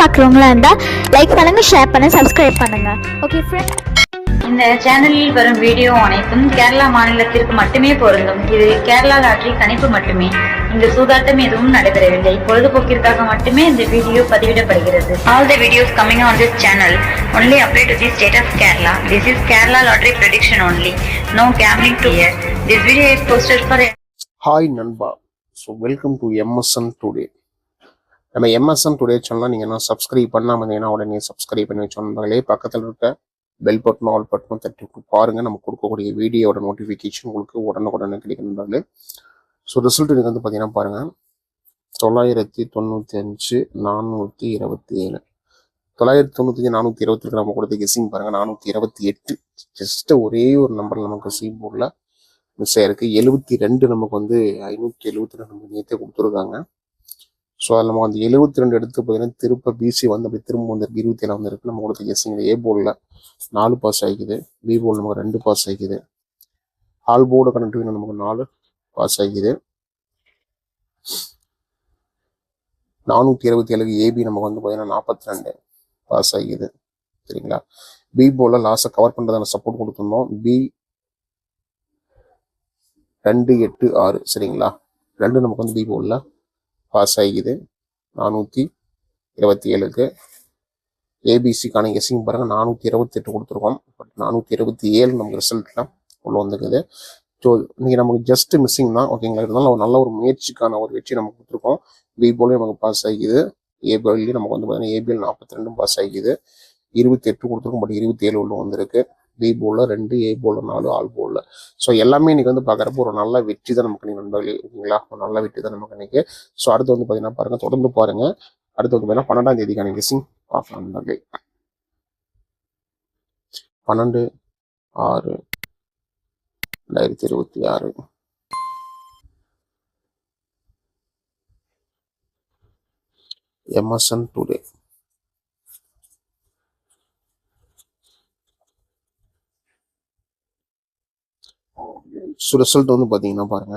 பார்க்குறவங்களா இருந்தால் லைக் பண்ணுங்கள், ஷேர் பண்ணுங்கள், சப்ஸ்கிரைப் பண்ணுங்கள். ஓகே ஃப்ரெண்ட்ஸ், இந்த சேனலில் வரும் வீடியோ அனைத்தும் கேரளா மாநிலத்திற்கு மட்டுமே பொருந்தும். இது கேரளா லாட்டரி கணிப்பு மட்டுமே. இங்கு சூதாட்டம் எதுவும் நடைபெறவில்லை. பொழுதுபோக்கிற்காக மட்டுமே இந்த video பதிவிடப்படுகிறது. All the videos coming on this channel only apply to the state of Kerala. This is Kerala lottery prediction only. No gambling to here. This video is posted for hi நண்பா. So welcome to MSN today. நம்ம MSN today சேனலில் நீங்கள் என்ன subscribe பண்ணாமல் இருந்தீங்கன்னா உடனே subscribe பண்ணி வச்சோம்னாலே பக்கத்தில் இருக்க பெல் பட்டனும் ஆல் பட்டனும் தட்டி பாருங்கள். நம்ம கொடுக்கக்கூடிய வீடியோட நோட்டிஃபிகேஷன் உங்களுக்கு உடனுக்குடனே கிடைக்கணும்னாலே. ஸோ ரிசல்ட் நீங்கள் வந்து பார்த்தீங்கன்னா பாருங்கள், 995 427 995 427 நம்ம கொடுத்த கெஸ்ஸிங் பாருங்கள் 428. ஜஸ்ட் ஒரே ஒரு நம்பர் நமக்கு சி போர்டில் மிஸ் ஆயிருக்கு. 72 நமக்கு வந்து 572 நமக்கு நேற்றே கொடுத்துருக்காங்க. ஸோ அதில் நம்ம வந்து 72 எடுத்து பார்த்தீங்கன்னா திருப்ப பிசி வந்து அப்படி திரும்ப வந்துருக்கு 27 வந்துருக்கு. நம்ம கொடுத்த கெஸ்ஸிங் ஏ போர்டில் 4 பாஸ் ஆகிக்குது, பி போர்டில் நமக்கு 2 பாஸ் ஆகிக்குது, ஆல் போர்டு கனெக்டிவ் நமக்கு 4 பாஸ் ஆகிக்குது. 427 ஏபி நமக்கு வந்து பார்த்தீங்கன்னா 42 பாஸ் ஆகிக்குது. சரிங்களா? பி போர்டில் லாஸை கவர் பண்ணுறதான சப்போர்ட் கொடுத்துருந்தோம். பி 2 8 6 சரிங்களா? 2 நமக்கு வந்து பி போர்டில் பாஸ் ஆகிக்குது 427க்கு. ஏபிசிக்கான கெஸ்ஸிங் பாருங்கள் 428 கொடுத்துருக்கோம். பட் 427 நமக்கு ரிசல்ட்லாம் உள்ள வந்துக்குது. ஸோ இன்றைக்கி நமக்கு ஜஸ்ட் மிஸ்ஸிங் தான். ஓகேங்களா? இருந்தாலும் ஒரு நல்ல ஒரு முயற்சிக்கான ஒரு வெற்றி நமக்கு கொடுத்துருக்கோம். பி போர்ட்லேயும் நமக்கு பாஸ் ஆகிக்குது, ஏபிஎல்லையும் நமக்கு வந்து பார்த்தீங்கன்னா ஏபிஎல் 42 பாஸ் ஆகிக்குது. 28 கொடுத்துருக்கோம், பட் 27 உள்ள வந்திருக்கு. பி போர்டில் 2, ஏ போர்டில் 4, ஆல் போர்டில். ஸோ எல்லாமே இன்னைக்கு வந்து பார்க்குறப்போ ஒரு நல்ல வெற்றி தான் நமக்கு இன்னைக்கு நண்பர்களே. ஓகேங்களா? ஒரு நல்ல வெற்றி தான் நமக்கு இன்னைக்கு. ஸோ அடுத்து வந்து பார்த்தீங்கன்னா பாருங்கள், தொடர்ந்து பாருங்கள். அடுத்து வந்து பார்த்தீங்கன்னா 12ஆம் தேதிக்கான கெஸ்ஸிங் பார்க்கலாம் நண்பர்களே. 12/6/2026 எம்எஸ்என் டுடே. ஸோ ரிசல்ட் வந்து பார்த்தீங்கன்னா பாருங்க,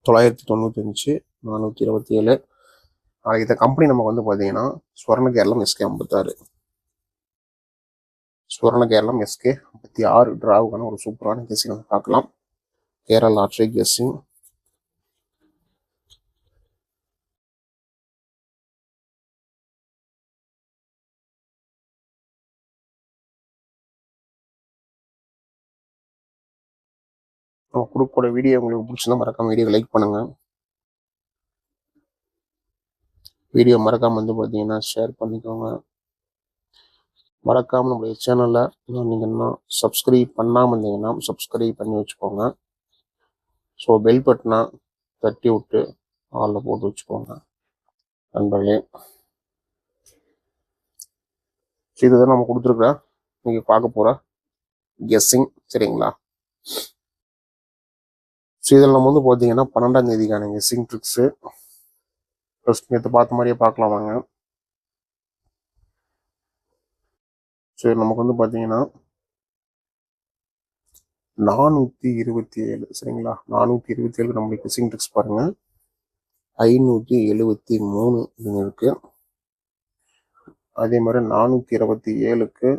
995 427. நாளைக்கு இந்த கம்பெனி நமக்கு வந்து பார்த்தீங்கன்னா ஸ்வர்ண கேரளம் எஸ்கே 56, ஸ்வர்ண கேரளம் எஸ்கே 56 டிராவுக்கான ஒரு சூப்பரான கெஸ்ஸிங் நம்ம பார்க்கலாம். Kerala lottery guessing. நம்ம கொடுக்கக்கூடிய வீடியோ உங்களுக்கு பிடிச்சிருந்தா மறக்காம வீடியோ லைக் பண்ணுங்க. வீடியோ மறக்காம வந்து பார்த்தீங்கன்னா ஷேர் பண்ணிக்கோங்க. மறக்காம நம்மளுடைய சேனலை நீங்கள் இன்னும் சப்ஸ்கிரைப் பண்ணாமல் இருந்தீங்கன்னா சப்ஸ்கிரைப் பண்ணி வச்சுக்கோங்க. ஸோ பெல் பட்டனை தட்டி விட்டு ஆளில் போட்டு வச்சுக்கோங்க நண்பர்களே. இதுதான் நம்ம கொடுத்துருக்குற நீங்கள் பார்க்க போகிற கெஸ்ஸிங். சரிங்களா? ஸோ இதில் நம்ம வந்து பார்த்தீங்கன்னா 12ஆம் தேதிக்கான கெஸ்ஸிங் ட்ரிக்ஸு ஃபர்ஸ்ட் நேற்று பார்த்த மாதிரியே பார்க்கலாம் வாங்க. ஸோ நமக்கு வந்து பார்த்தீங்கன்னா 427 சரிங்களா? 427 நம்மளுக்கு கெஸ்ஸிங் ட்ரிக்ஸ் பாருங்கள் 573 இருக்கு. அதே மாதிரி 427க்கு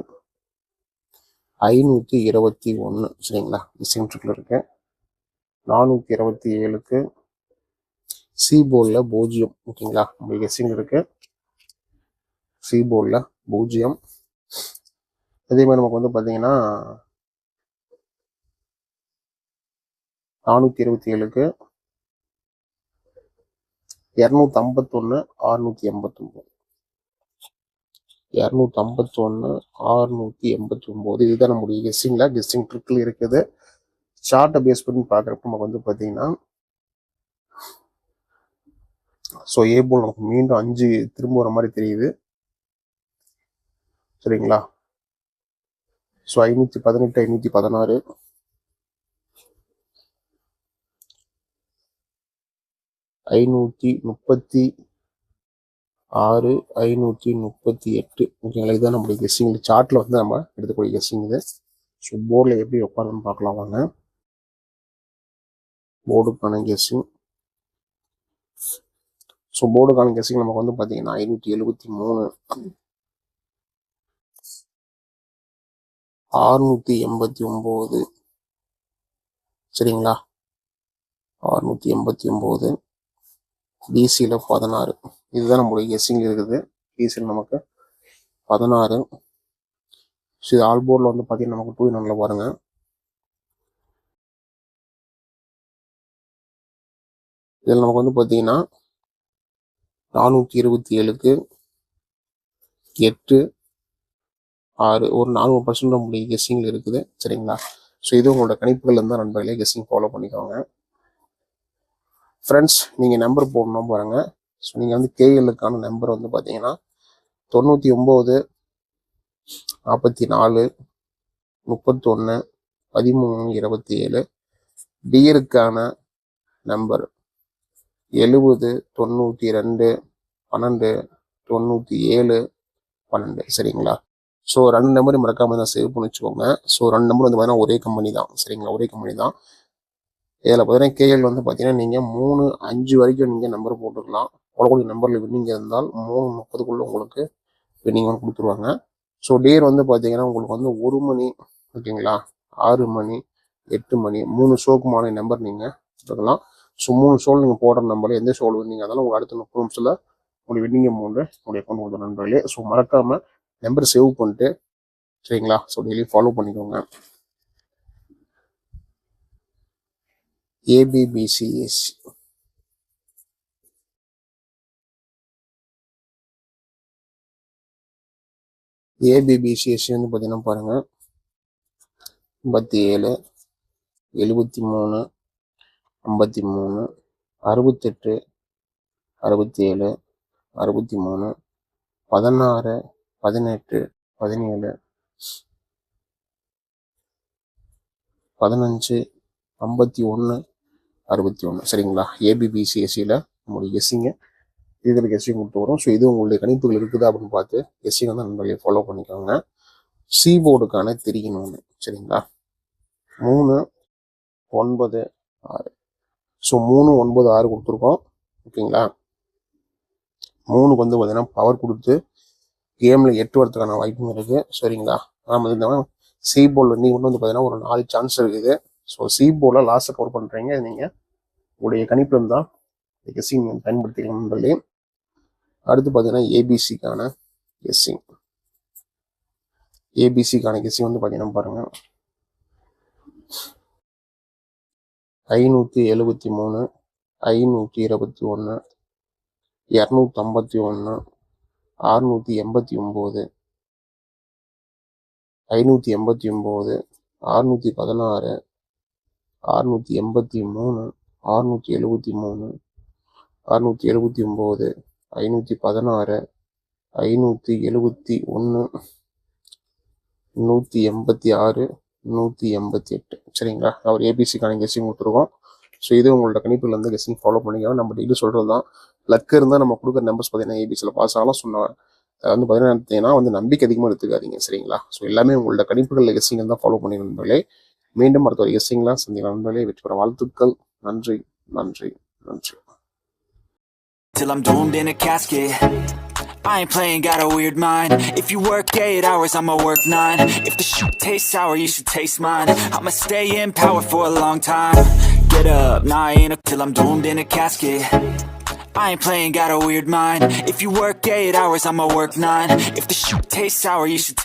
521 சரிங்களா? கெஸ்ஸிங் ட்ரிக்ல இருக்கு. 427க்கு சி போர்டில் 0. ஓகேங்களா? நம்மளுக்கு கெஸ்ஸிங் இருக்கு. சி போர்டில் 0. அதே மாதிரி நமக்கு வந்து பார்த்தீங்கன்னா 427க்கு 251 689, 251 689. இதுதான் நம்முடைய கெஸ்ஸிங் ட்ரிக்கில் இருக்குது. சார்ட்டை பேஸ் பண்ணி பார்க்குறப்ப நமக்கு வந்து பார்த்தீங்கன்னா ஸோ ஏ போல் நமக்கு மீண்டும் 5 திரும்ப வர மாதிரி தெரியுது. சரிங்களா? ஸோ 518 516 536 538. ஓகேங்களா? இதுதான் நம்மளுடைய கெஸ்ஸிங். சார்ட்டில் வந்து நம்ம எடுத்துக்கூடிய கெஸ்ஸிங் இது. ஸோ போர்டில் எப்படி உட்காருன்னு பார்க்கலாம் வாங்க. போர்டுக்கான கெஸ்ஸிங். ஸோ போர்டுக்கான கெஸிங் நமக்கு வந்து பார்த்தீங்கன்னா 573, 689, சரிங்களா, 689, பிசியில் 16. இதுதான் நம்மளுடைய கெஸிங் இருக்குது. பிசியில் நமக்கு 16. ஸோ இது ஆல் போர்டில் வந்து பார்த்தீங்கன்னா நமக்கு 2 in 1 பாருங்க. இதில் நமக்கு வந்து பார்த்தீங்கன்னா 427க்கு 8, 6 ஒரு 40% நம்மளுடைய கெஸ்ஸிங்கில் இருக்குது. சரிங்களா, ஸோ இது உங்களோட கணிப்புகள் இருந்தால் நண்பர்களே கெஸ்ஸிங் ஃபாலோ பண்ணிக்கோங்க. ஃப்ரெண்ட்ஸ், நீங்கள் நம்பர் போடணும் பாருங்க. ஸோ நீங்கள் வந்து கேஎல்லுக்கான நம்பர் வந்து பார்த்தீங்கன்னா 99, 44, 31, 13, 27. டியருக்கான நம்பர் 70, 92, 12, 97, 12. சரிங்களா, ஸோ 2 நம்பரும் மறக்காம தான் சேவ் பண்ணி வச்சுக்கோங்க. ஸோ 2 நம்பர் வந்து பார்த்தீங்கன்னா ஒரே கம்பெனி தான். சரிங்களா, ஒரே கம்பெனி தான். இதில் பார்த்தீங்கன்னா கேஎல் வந்து பார்த்தீங்கன்னா நீங்கள் 3, 5 வரைக்கும் நீங்கள் நம்பர் போட்டுக்கலாம். போடக்கூடிய நம்பரில் வின்னிங் இருந்தால் 3:30 உங்களுக்கு வின்னிங் வந்து கொடுத்துருவாங்க. ஸோ டேர் வந்து பார்த்தீங்கன்னா உங்களுக்கு வந்து 1 மணி, ஓகேங்களா, 6 மணி, 8 மணி 3 ஷோக்குமான நம்பர் நீங்கள் எடுக்கலாம். ஸோ 3 ஷோல் நீங்கள் போடுற நம்பரில் எந்த ஷோல் வின்னிங் இருந்தாலும் உங்களுக்கு அடுத்த 30 நிமிஷத்தில் உங்களுடைய வின்னிங் அமௌண்ட் உங்களுடைய அக்கௌண்ட் கொடுத்த நண்பர்களே. ஸோ மறக்காமல் நம்பர் சேவ் பண்ணிட்டு, சரிங்களா, ஸோ டெய்லி ஃபாலோ பண்ணிக்கோங்க. ஏபிபிசிஎஸ் ஏபிபிசிஎஸ் வந்து பார்த்தீங்கன்னா பாருங்க 57, 73, 53, 68, 67, 63, 16, 18, 17, 15, 51, 61. சரிங்களா, ஏபிபிசிஎஸ்சியில் நம்மளுடைய கெஸ்ஸிங்க இதில் கெஸ்ஸிங் கொடுத்து வரும். ஸோ இது உங்களுடைய கணிப்புகள் இருக்குது அப்படின்னு பார்த்து கெஸ்ஸிங் வந்து நண்பர்களே ஃபாலோ பண்ணிக்கோங்க. சி போர்டுக்கான தெரியணும். சரிங்களா, 3, 9, 6. ஸோ 3, 9, 6 கொடுத்துருக்கோம். ஓகேங்களா, 3க்கு வந்து பார்த்தீங்கன்னா பவர் கொடுத்து கேமில் 8 வரதுக்கான வாய்ப்பும் இருக்குது. சரிங்களா, நாம் வந்து சி போர்டில் நீங்கள் வந்து பார்த்தீங்கன்னா ஒரு 4 சான்ஸ் இருக்குது. ஸோ சி போர்டில் லாஸை கவர் பண்ணுறீங்க. நீங்கள் உங்களுடைய கணிப்பு இருந்தால் கெஸ்ஸிங் பயன்படுத்திக்கலாம் நண்பர்களே. அடுத்து பார்த்தீங்கன்னா ஏபிசிக்கான கெஸ்ஸிங். ஏபிசிக்கான கெஸ்ஸிங் வந்து பார்த்தீங்கன்னா பாருங்க 573, 521, 251, 689, 589, 616, 683, 673, 679, 516, 571, 186, 188. சரிங்களா, அவர் ஏபிசிக்கான கெஸ்ஸிங் கொடுத்துருக்கோம். ஸோ இது உங்களோட கணிப்புல இருந்து கெஸ்ஸிங் ஃபாலோ பண்ணிக்கலாம். நம்ம டெய்லி சொல்கிறது தான், லக்கு இருந்தால் நம்ம கொடுக்குற நம்பர்ஸ் பார்த்தீங்கன்னா ஏபிசியில் பாஸ் ஆகலாம் சொன்னாங்க. அது வந்து பார்த்தீங்கன்னா வந்து நம்பிக்கை அதிகமாக எடுத்துக்காதீங்க. சரிங்களா, ஸோ எல்லாமே உங்களோட கணிப்புகளில் கெஸ்ஸிங் தான் ஃபாலோ பண்ணி நண்பர்களே. மீண்டும் அடுத்த ஒரு கெஸ்ஸிங்லாம் சந்திக்கலாம் நண்பர்களே. வெற்றி பெற வாழ்த்துக்கள். நன்றி, நன்றி, நன்றி. Till I'm doomed in a casket, I ain't playing, got a weird mind. If you work 8 hours, I'ma work 9. If the shoot tastes sour, you should taste mine. I'ma stay in power for a long time. Get up, nah, I ain't till I'm doomed in a casket. I ain't playing, got a weird mind. If you work 8 hours, I'ma work 9. If the shoot tastes sour, you should